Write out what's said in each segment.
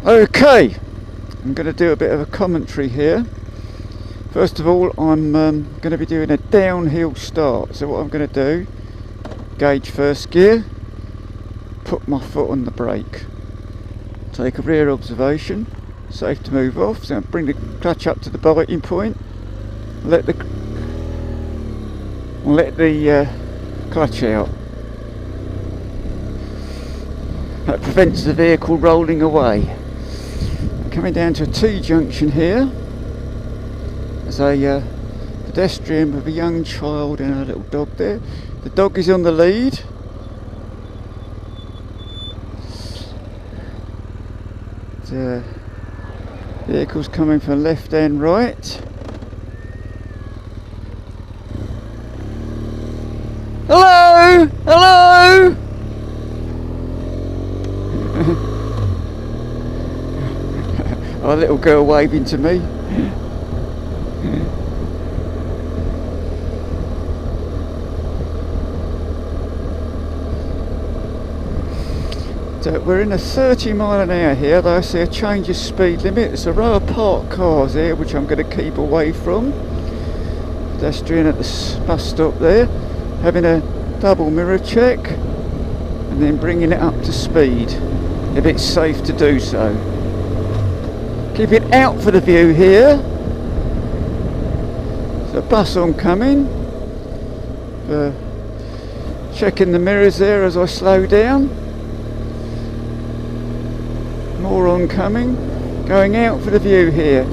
Okay, I'm going to do a bit of a commentary here. First of all, I'm going to be doing a downhill start. So what I'm going to do, gauge first gear, put my foot on the brake, take a rear observation, safe to move off. So bring the clutch up to the biting point, let the clutch out. That prevents the vehicle rolling away. Coming down to a T-junction here. There's a pedestrian with a young child and a little dog there. The dog is on the lead. The vehicle's coming from left and right. Hello! Hello! Our little girl waving to me. So we're in a 30 mile an hour here, though I see a change of speed limit. There's a row of parked cars here which I'm going to keep away from. Pedestrian at the bus stop there, having a double mirror check and then bringing it up to speed if it's safe to do so. Keep it out for the view here. There's a bus oncoming. Checking the mirrors there as I slow down. More oncoming. Going out for the view here.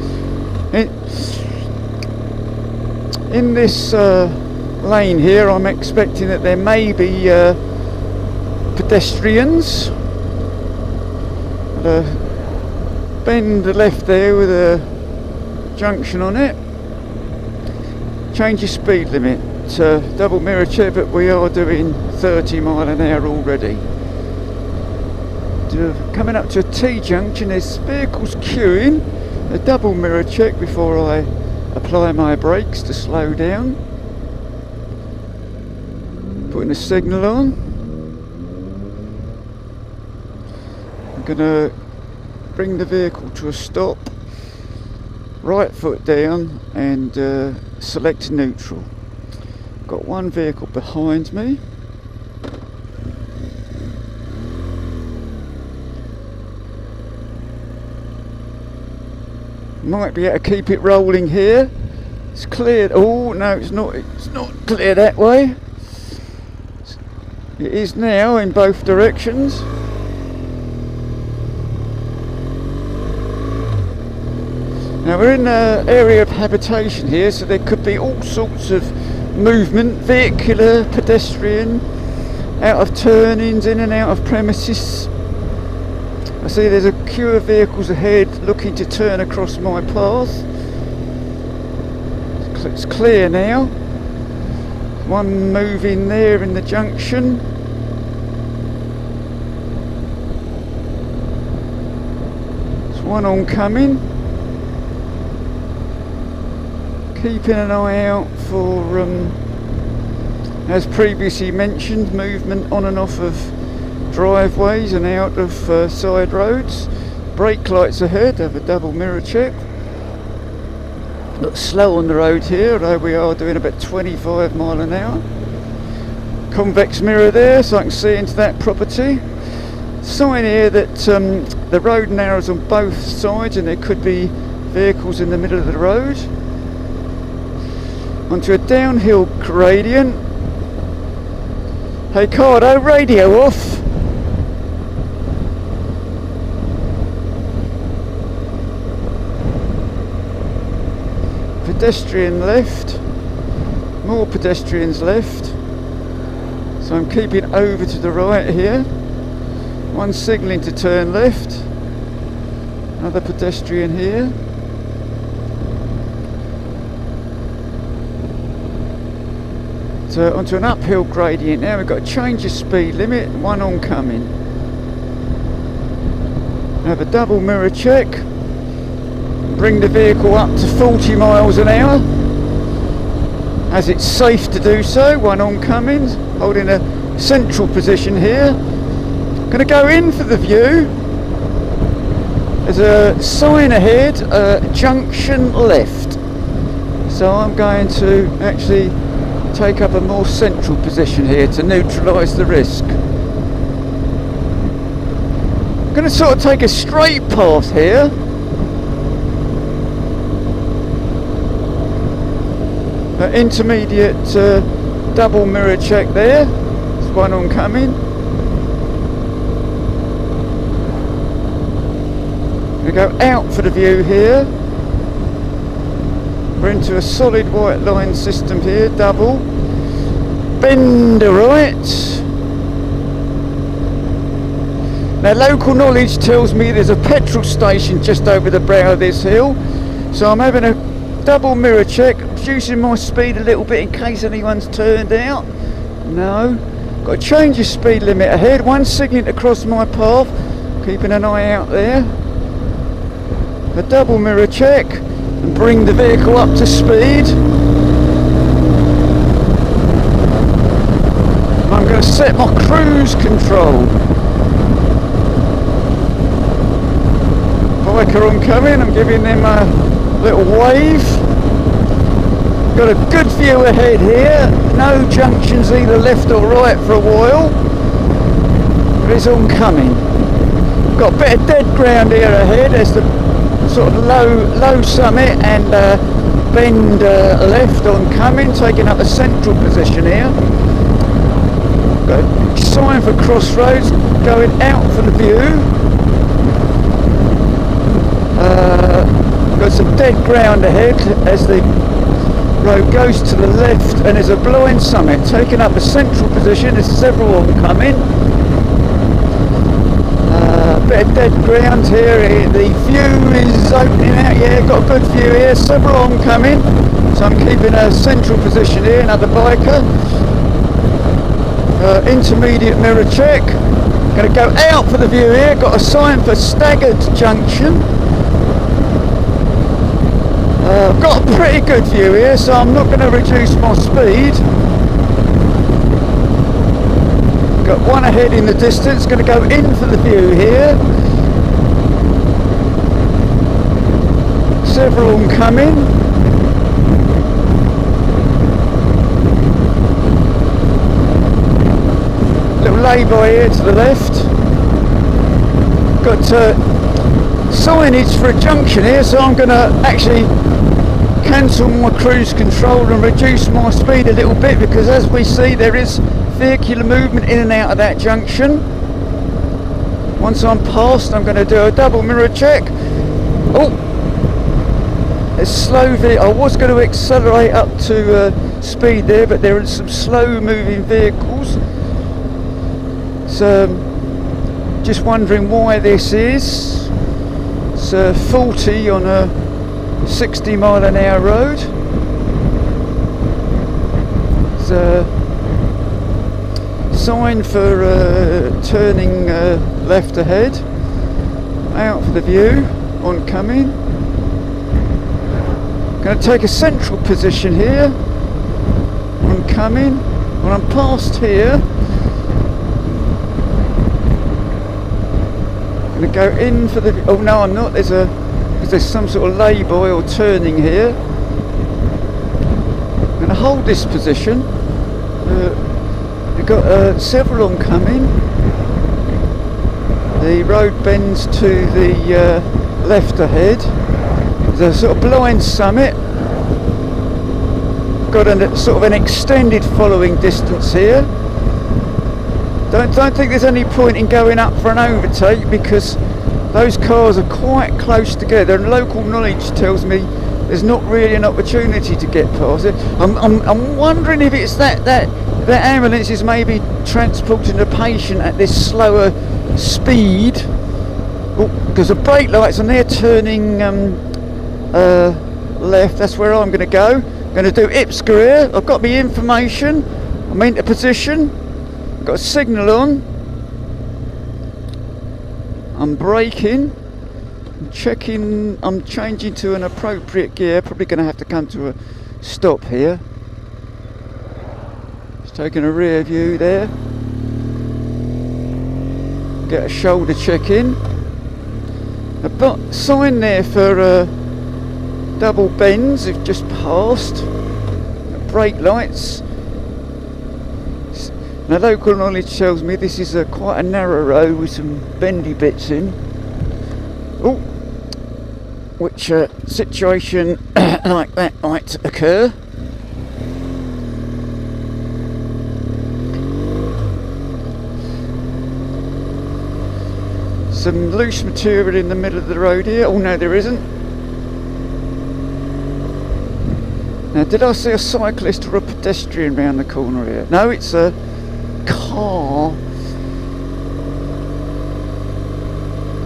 In this lane here, I'm expecting that there may be pedestrians. Bend the left there with a junction on it. Change your speed limit to double mirror check, but we are doing 30 mile an hour already. Coming up to a T-junction, there's vehicles queuing. A double mirror check before I apply my brakes to slow down. Putting the signal on. I'm going to bring the vehicle to a stop, right foot down and select neutral. Got one vehicle behind me. Might be able to keep it rolling here. It's cleared. Oh no, it's not clear that way. It is now in both directions. Now we're in an area of habitation here, so there could be all sorts of movement, vehicular, pedestrian, out of turnings, in and out of premises. I see there's a queue of vehicles ahead looking to turn across my path. It's clear now. One moving there in the junction. There's one oncoming. Keeping an eye out for, as previously mentioned, movement on and off of driveways and out of side roads. Brake lights ahead, have a double mirror check. Look slow on the road here, although we are doing about 25 mile an hour. Convex mirror there, so I can see into that property. Sign here that the road narrows on both sides and there could be vehicles in the middle of the road. Onto a downhill gradient. Hey Cardo, radio off. Pedestrian left. More pedestrians left. So I'm keeping over to the right here. One signalling to turn left. Another pedestrian here. So onto an uphill gradient now. We've got a change of speed limit, one oncoming. Have a double mirror check. Bring the vehicle up to 40 miles an hour as it's safe to do so. One oncoming, holding a central position here. Going to go in for the view. There's a sign ahead, junction left. So I'm going to actually take up a more central position here to neutralise the risk. I'm going to sort of take a straight path here. Intermediate double mirror check there. There's one oncoming. We go out for the view here. We're into a solid white line system here, double. Bend to right. Now local knowledge tells me there's a petrol station just over the brow of this hill. So I'm having a double mirror check, reducing my speed a little bit in case anyone's turned out. No. Got to change the speed limit ahead. One signalling to cross my path. Keeping an eye out there. A double mirror check and bring the vehicle up to speed. I'm going to set my cruise control. Biker oncoming, I'm giving them a little wave. Got a good view ahead here, no junctions either left or right for a while, but it's oncoming. Got a bit of dead ground here ahead as the sort of low summit and bend left oncoming, taking up a central position here. Got a sign for crossroads, going out for the view. Got some dead ground ahead as the road goes to the left, and there's a blind summit taking up a central position. There's several oncoming. Bit of dead ground here. The view is opening out. Yeah, got a good view here. Several oncoming, so I'm keeping a central position here. Another biker. Intermediate mirror check. Going to go out for the view here. Got a sign for staggered junction. I've got a pretty good view here, so I'm not going to reduce my speed. Got one ahead in the distance, going to go in for the view here. Several oncoming. Little lay-by here to the left. Got signage for a junction here, so I'm going to actually cancel my cruise control and reduce my speed a little bit, because as we see there is vehicular movement in and out of that junction. Once I'm past, I'm going to do a double mirror check. Oh, it's slow. I was going to accelerate up to speed there, but there are some slow moving vehicles. So just wondering why this is. It's 40 on a 60 mile an hour road. It's a sign for turning left ahead. Out for the view, oncoming. Going to take a central position here. Oncoming. When I'm past here, going to go in for the. Oh no, I'm not. There's some sort of lay-by or turning here. I'm going to hold this position. We've got several oncoming. The road bends to the left ahead. There's a sort of blind summit. Got a sort of an extended following distance here. Don't think there's any point in going up for an overtake, because those cars are quite close together, and local knowledge tells me there's not really an opportunity to get past it. I'm wondering if it's that ambulance is maybe transporting a patient at this slower speed, because the brake lights on there turning left. That's where I'm going to go. I'm going to do Ipsca here. I've got my information. I'm into position. I've got a signal on. I'm braking. I'm checking. I'm changing to an appropriate gear. Probably going to have to come to a stop here. Just taking a rear view there. Get a shoulder check in. A sign there for double bends have just passed. Brake lights. Now local knowledge tells me this is quite a narrow road with some bendy bits in. Oh, which situation like that might occur. Some loose material in the middle of the road here. Oh no, there isn't. Now, did I see a cyclist or a pedestrian round the corner here? No, it's a car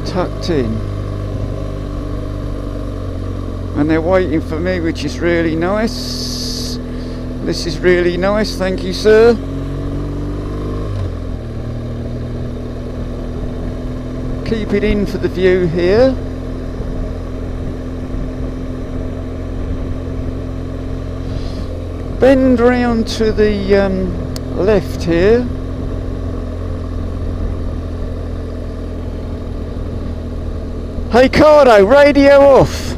tucked in. And they're waiting for me, which is really nice. This is really nice, thank you, sir. Keep it in for the view here. Bend round to the left here. Hey Cardo, radio off.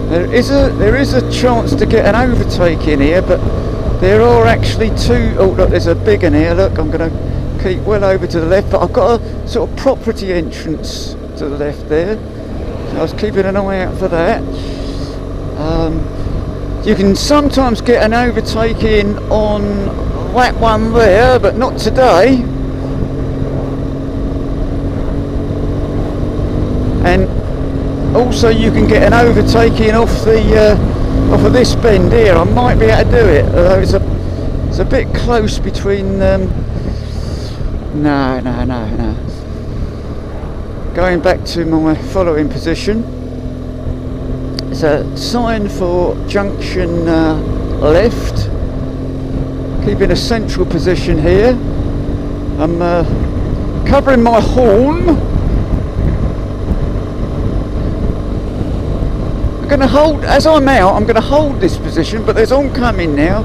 There is a chance to get an overtake in here, but there are actually two. Oh look, there's a big one here. Look, I'm going to keep well over to the left, but I've got a sort of property entrance to the left there. So I was keeping an eye out for that. You can sometimes get an overtake in on that one there, but not today. And also you can get an overtake in off of this bend here. I might be able to do it, although it's a bit close between no. Going back to my following position. There's a sign for junction left. Keeping a central position here. I'm covering my horn. I'm going to hold, as I'm out, I'm going to hold this position, but there's oncoming now.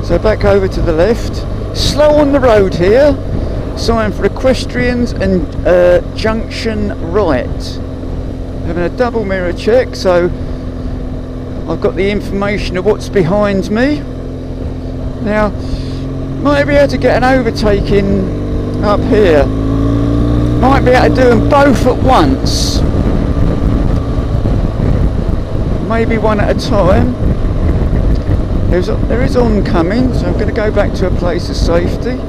So back over to the left. Slow on the road here. Sign for equestrians and junction right. Having a double mirror check, so I've got the information of what's behind me. Now, might be able to get an overtake in up here. Might be able to do them both at once. Maybe one at a time. There is oncoming, so I'm going to go back to a place of safety.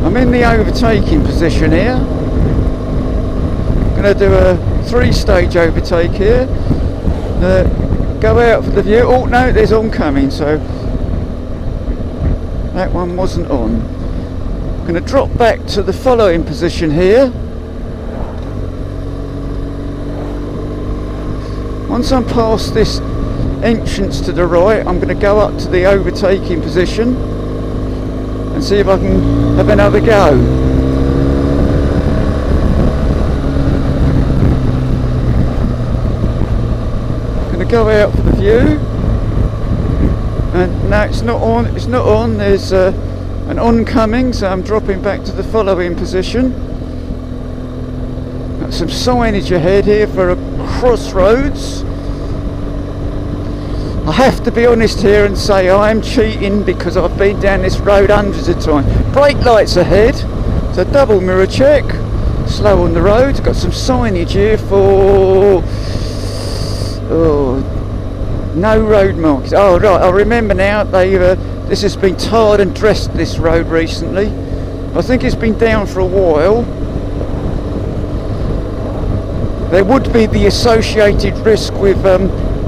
I'm in the overtaking position here. I'm going to do a 3-stage overtake here. Go out for the view. Oh no, there's oncoming, so that one wasn't on. I'm going to drop back to the following position here. Once I'm past this entrance to the right, I'm going to go up to the overtaking position and see if I can have another go. Go out for the view, and no, it's not on. There's an oncoming, so I'm dropping back to the following position. Got some signage ahead here for a crossroads. I have to be honest here and say I am cheating because I've been down this road hundreds of times. Brake lights ahead, so double mirror check. Slow on the road. Got some signage here for no road markings. Oh right, I remember now. This has been tarred and dressed, this road, recently. I think it's been down for a while. There would be the associated risk with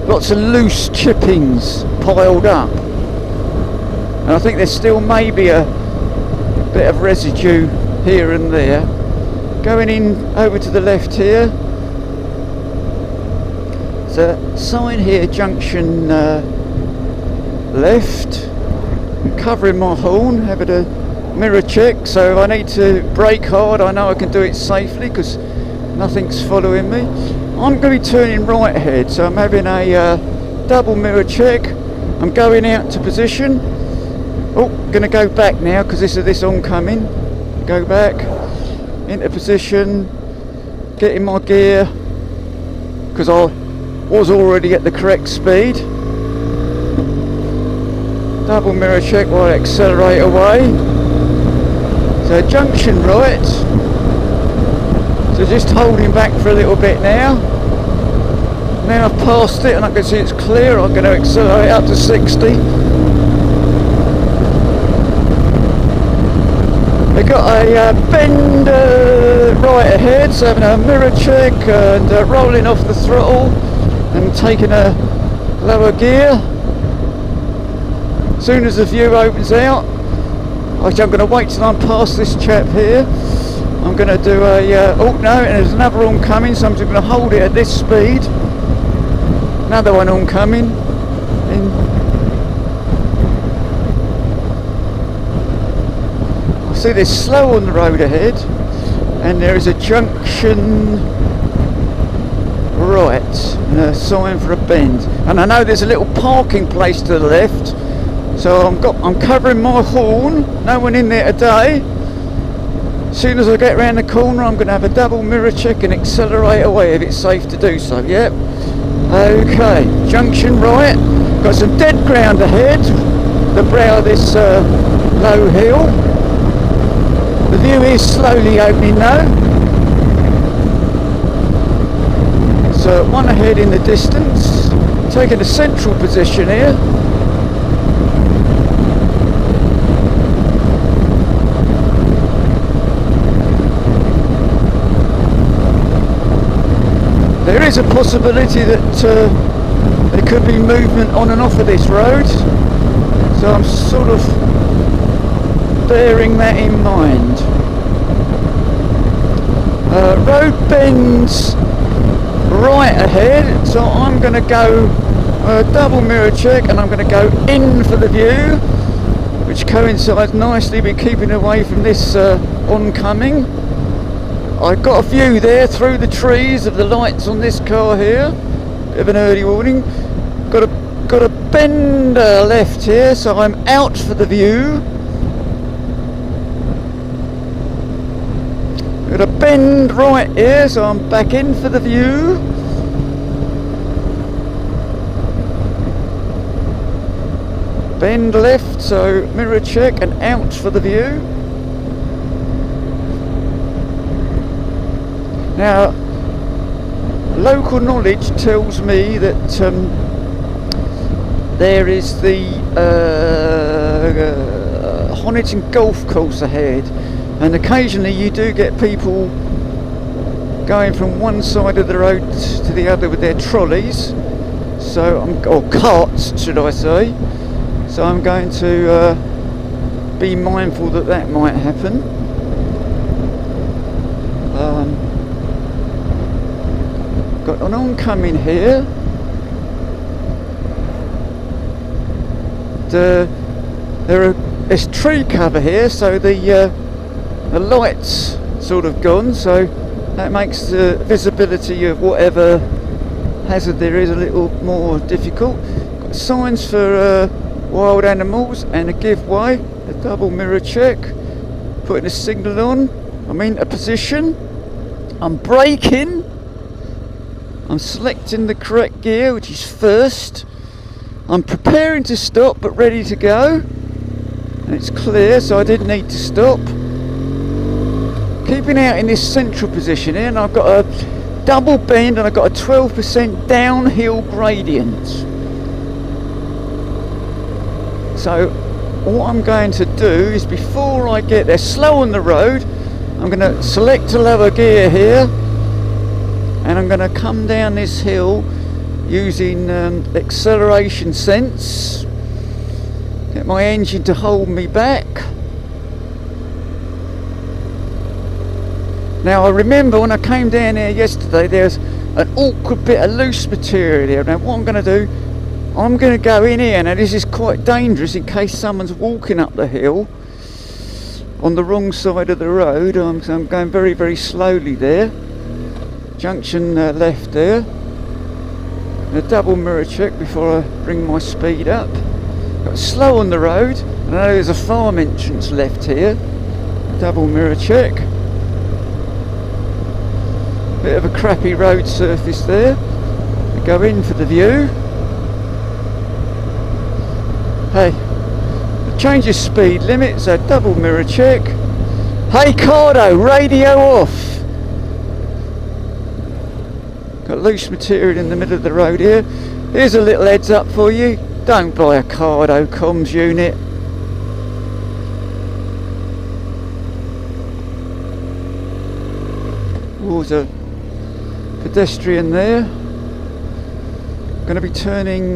lots of loose chippings piled up, and I think there still may be a bit of residue here and there. Going in over to the left here. So sign here, junction left. I'm covering my horn, having a mirror check, so if I need to brake hard, I know I can do it safely because nothing's following me. I'm going to be turning right ahead, so I'm having a double mirror check. I'm going out to position. Oh, going to go back now because this oncoming. Go back. into position, getting my gear, because I was already at the correct speed. Double mirror check while I accelerate away. So junction right. So just holding back for a little bit now. Now I've passed it and I can see it's clear. I'm going to accelerate up to 60. We've got a bend right ahead, so having a mirror check and rolling off the throttle and taking a lower gear. As soon as the view opens out, actually I'm going to wait till I'm past this chap here. I'm going to do a, oh no, and there's another oncoming, so I'm just going to hold it at this speed. Another one oncoming. I see there's slow on the road ahead, and there is a junction right, and a sign for a bend. And I know there's a little parking place to the left. So I'm covering my horn, no one in there today. As soon as I get around the corner, I'm going to have a double mirror check and accelerate away if it's safe to do so, yep. Okay, junction right, got some dead ground ahead, the brow of this low hill. The view is slowly opening now. So one ahead in the distance, taking a central position here. There is a possibility that there could be movement on and off of this road, so I'm sort of bearing that in mind. Road bends right ahead, so I'm going to go double mirror check and I'm going to go in for the view, which coincides nicely with keeping away from this oncoming. I got a view there through the trees of the lights on this car here. Bit of an early warning. Got a bend left here, so I'm out for the view. Got a bend right here, so I'm back in for the view. Bend left, so mirror check and out for the view. Now, local knowledge tells me that there is the Honiton golf course ahead, and occasionally you do get people going from one side of the road to the other with their trolleys, so or carts should I say, so I'm going to be mindful that that might happen. Got an oncoming here. There's tree cover here, so the light's sort of gone, so that makes the visibility of whatever hazard there is a little more difficult. Got signs for wild animals and a give way, a double mirror check, putting a signal on. I'm in a position, I'm braking. I'm selecting the correct gear, which is first. I'm preparing to stop but ready to go, and it's clear, so I didn't need to stop. Keeping out in this central position here, and I've got a double bend and I've got a 12% downhill gradient. So what I'm going to do is, before I get there, slow on the road, I'm going to select a lower gear here, and I'm going to come down this hill using acceleration sense, get my engine to hold me back. Now I remember when I came down here yesterday, there's an awkward bit of loose material here. Now what I'm going to do, I'm going to go in here. Now this is quite dangerous in case someone's walking up the hill on the wrong side of the road. So I'm going very, very slowly there. Junction left there. A double mirror check before I bring my speed up. Got slow on the road. I know there's a farm entrance left here. Double mirror check. Bit of a crappy road surface there. We go in for the view. Hey, change your speed limit, so double mirror check. Hey Cardo, radio off. Got loose material in the middle of the road here. Here's a little heads up for you. Don't buy a Cardo comms unit. There's a pedestrian there. Going to be turning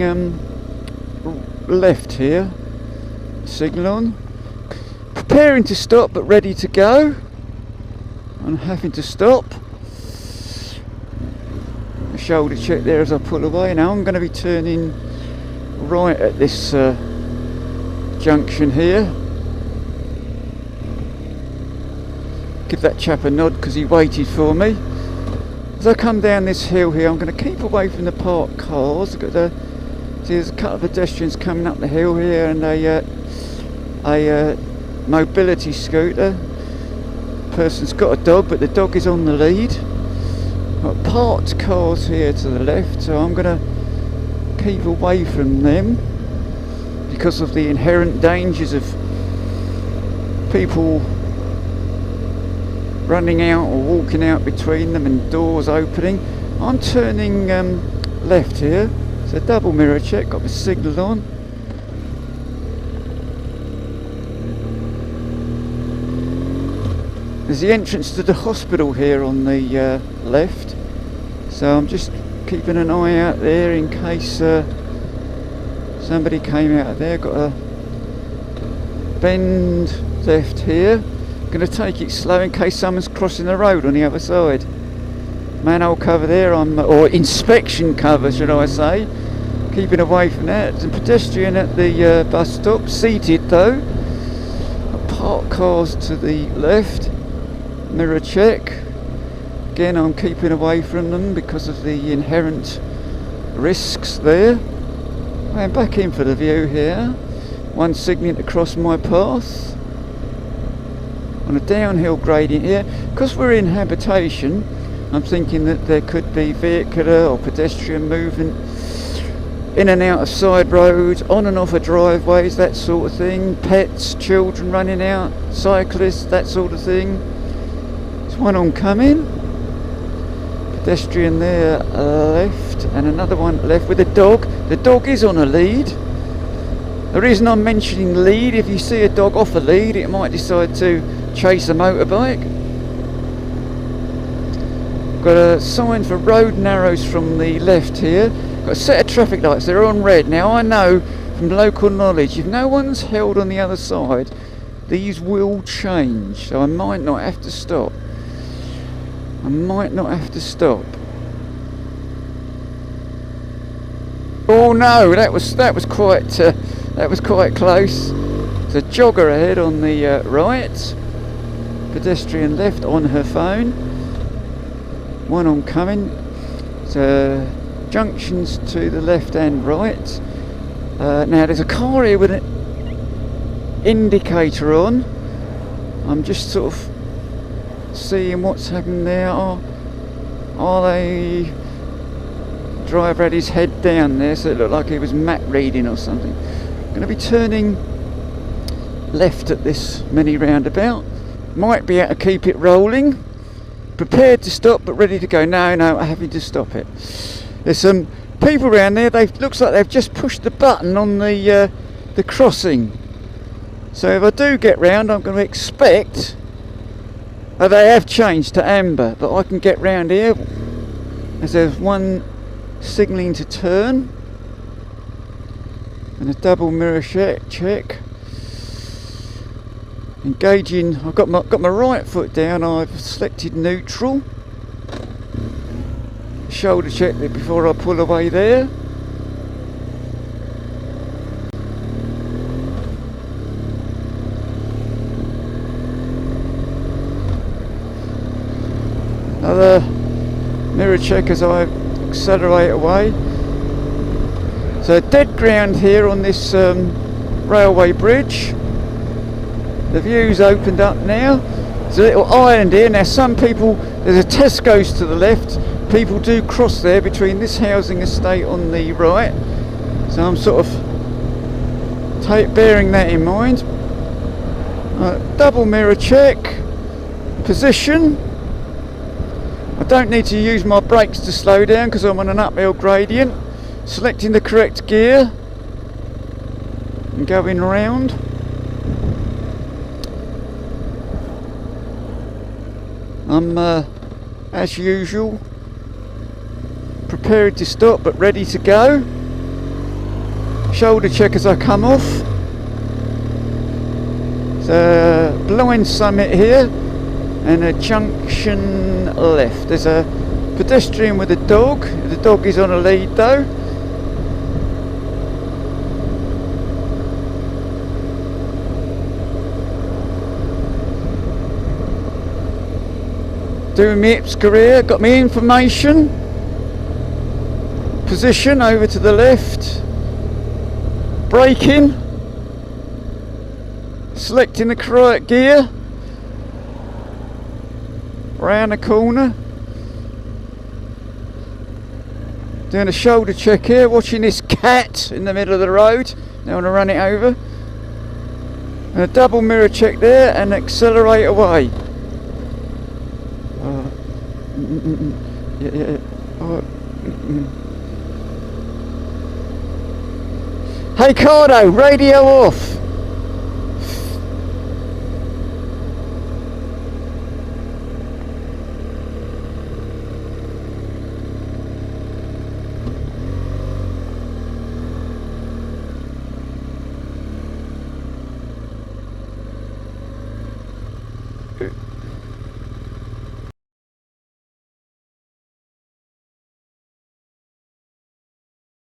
left here. Signal on. Preparing to stop but ready to go. I'm having to stop. A shoulder check there as I pull away. Now I'm going to be turning right at this junction here. Give that chap a nod because he waited for me. As I come down this hill here, I'm going to keep away from the parked cars. I've got see, there's a couple of pedestrians coming up the hill here, and a mobility scooter. Person's got a dog, but the dog is on the lead. Got parked cars here to the left, so I'm going to keep away from them because of the inherent dangers of people running out or walking out between them and doors opening. I'm turning left here, so double mirror check, got the signal on. There's the entrance to the hospital here on the left, so I'm just keeping an eye out there in case somebody came out of there. Got a bend left here. Going to take it slow in case someone's crossing the road on the other side. Manhole cover there, or inspection cover should I say. Keeping away from that. There's a pedestrian at the bus stop, seated though. Parked cars to the left. Mirror check. Again, I'm keeping away from them because of the inherent risks there. I'm back in for the view here. One signalling to cross my path. On a downhill gradient here. Because we're in habitation, I'm thinking that there could be vehicular or pedestrian movement in and out of side roads, on and off of driveways, that sort of thing. Pets, children running out, cyclists, that sort of thing. There's one oncoming. Pedestrian there left, and another one left with a dog. The dog is on a lead. The reason I'm mentioning lead, if you see a dog off a lead, it might decide to chase a motorbike. Got a sign for road narrows from the left here. Got a set of traffic lights, they're on red. Now I know from local knowledge, if no one's held on the other side, these will change, so I might not have to stop. Oh no, that was quite close. There's a jogger ahead on the right. Pedestrian left on her phone. One oncoming. So junctions to the left and right. Now there's a car here with an indicator on. I'm just sort of seeing what's happening there. Are they? Driver had his head down there, so it looked like he was map reading or something. Going to be turning left at this mini roundabout. Might be able to keep it rolling. Prepared to stop but ready to go. No, I'm having to stop it. There's some people around there. Looks like they've just pushed the button on the crossing. So if I do get round, I'm going to expect they have changed to amber, but I can get round here as there's one signalling to turn and a double mirror check. Engaging. I've got my right foot down. I've selected neutral. Shoulder check there before I pull away there. Another mirror check as I accelerate away. So dead ground here on this railway bridge. The view's opened up now. There's a little island here. Now some people, there's a Tesco's to the left. People do cross there between this housing estate on the right. So I'm sort of bearing that in mind. Double mirror check. Position. I don't need to use my brakes to slow down because I'm on an uphill gradient. Selecting the correct gear and going round. I'm as usual prepared to stop but ready to go. Shoulder check as I come off. There's a blind summit here and a junction left. There's a pedestrian with a dog. The dog is on a lead though. Doing my IPS career, got my information. Position over to the left. Braking. Selecting the correct gear. Round the corner. Doing a shoulder check here, watching this cat in the middle of the road. Now I want to run it over. And a double mirror check there and accelerate away. Hey Cardo, radio off.